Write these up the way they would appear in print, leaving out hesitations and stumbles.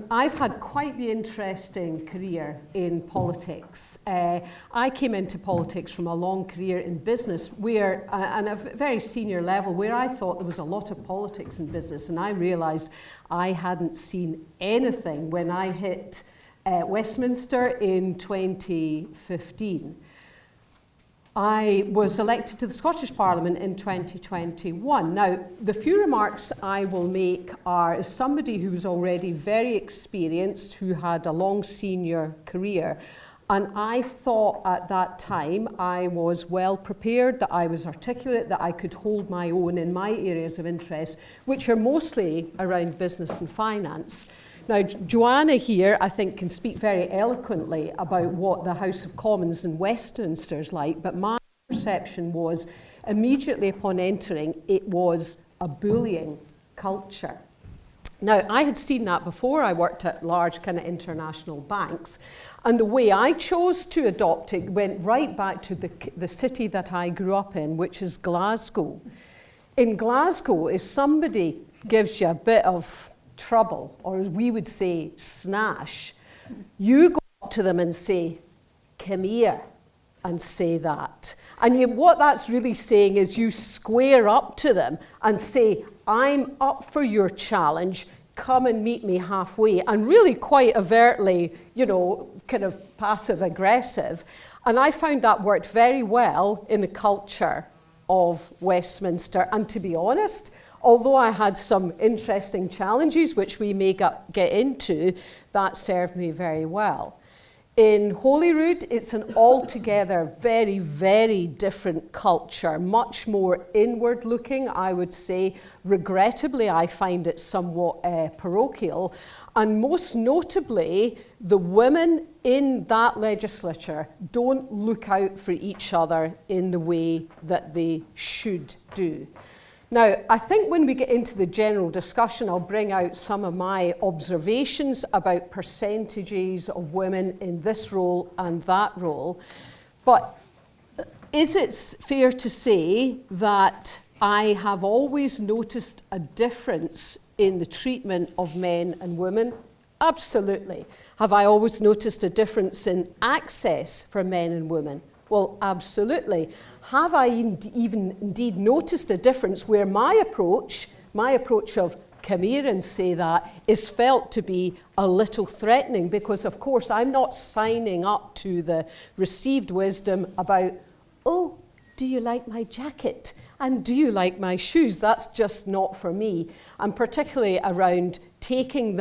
I've had quite the interesting career in politics. I came into politics from a long career in business where, and a very senior level, where I thought there was a lot of politics in business, and I realised I hadn't seen anything when I hit Westminster in 2015. I was elected to the Scottish Parliament in 2021. Now, the few remarks I will make are as somebody who was already very experienced, who had a long senior career, and I thought at that time I was well prepared, that I was articulate, that I could hold my own in my areas of interest, which are mostly around business and finance. Now, Joanna here, I think, can speak very eloquently about what the House of Commons in Westminster is like, but my perception was, immediately upon entering, it was a bullying culture. Now, I had seen that before. I worked at large kind of international banks, and the way I chose to adopt it went right back to the city that I grew up in, which is Glasgow. In Glasgow, if somebody gives you a bit of trouble, or as we would say, snash, you go up to them and say, come here, and say that. And what that's really saying is you square up to them and say, I'm up for your challenge, come and meet me halfway, and really quite overtly, kind of passive aggressive. And I found that worked very well in the culture of Westminster, and to be honest, although I had some interesting challenges, which we may get into, that served me very well. In Holyrood, it's an altogether very, very different culture, much more inward-looking, I would say. Regrettably, I find it somewhat parochial. And most notably, the women in that legislature don't look out for each other in the way that they should do. Now, I think when we get into the general discussion, I'll bring out some of my observations about percentages of women in this role and that role. But is it fair to say that I have always noticed a difference in the treatment of men and women? Absolutely. Have I always noticed a difference in access for men and women? Well, absolutely. Have I indeed noticed a difference where my approach of come here and say that, is felt to be a little threatening? Because, of course, I'm not signing up to the received wisdom about, oh, do you like my jacket? And do you like my shoes? That's just not for me. And particularly around taking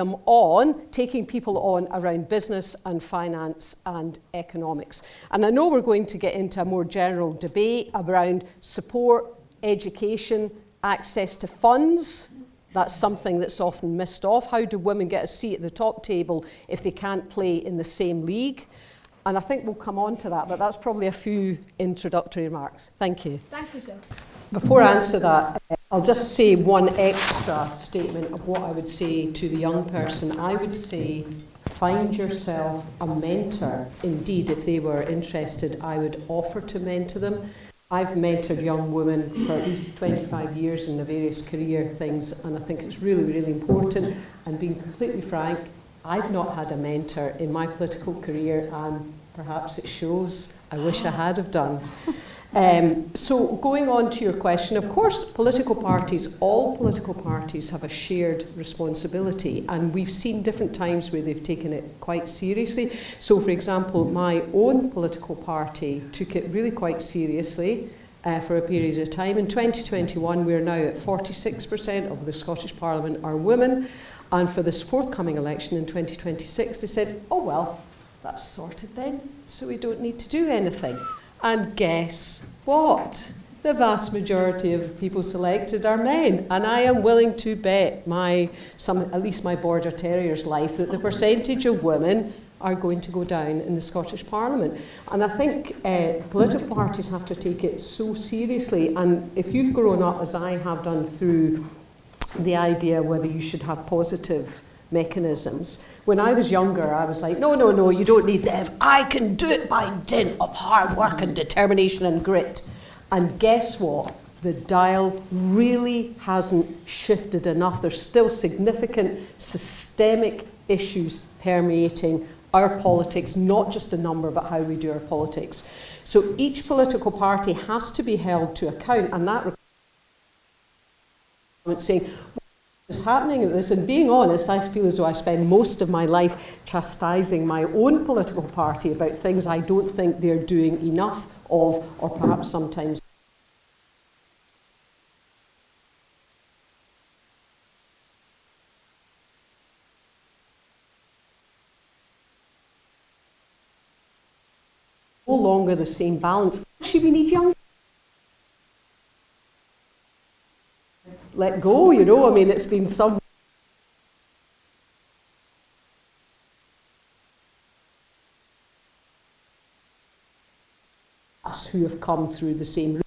people on around business and finance and economics. And I know we're going to get into a more general debate around support, education, access to funds. That's something that's often missed off. How do women get a seat at the top table if they can't play in the same league? And I think we'll come on to that, but that's probably a few introductory remarks. Thank you. Thank you, Jess. Before I answer that, I'll just say one extra statement of what I would say to the young person. I would say, find yourself a mentor. Indeed, if they were interested, I would offer to mentor them. I've mentored young women for at least 25 years in the various career things, and I think it's really, really important. And being completely frank, I've not had a mentor in my political career, and perhaps it shows. I wish I had have done. So going on to your question, of course, all political parties have a shared responsibility, and we've seen different times where they've taken it quite seriously. So, for example, my own political party took it really quite seriously for a period of time. In 2021, we're now at 46% of the Scottish Parliament are women, and for this forthcoming election in 2026, they said, oh well, that's sorted then, so we don't need to do anything. And guess what? The vast majority of people selected are men, and I am willing to bet at least my Border Terrier's life that the percentage of women are going to go down in the Scottish Parliament. And I think political parties have to take it so seriously, and if you've grown up, as I have done, through the idea whether you should have positive mechanisms. When I was younger, I was like, no, you don't need them. I can do it by dint of hard work and determination and grit. And guess what? The dial really hasn't shifted enough. There's still significant systemic issues permeating our politics, not just a number, but how we do our politics. So each political party has to be held to account, and that requires saying, what is happening at this? And being honest, I feel as though I spend most of my life chastising my own political party about things I don't think they're doing enough of, or perhaps sometimes no longer the same balance. Actually, we need young. Let go, you know. I mean, it's been some. Us who have come through the same.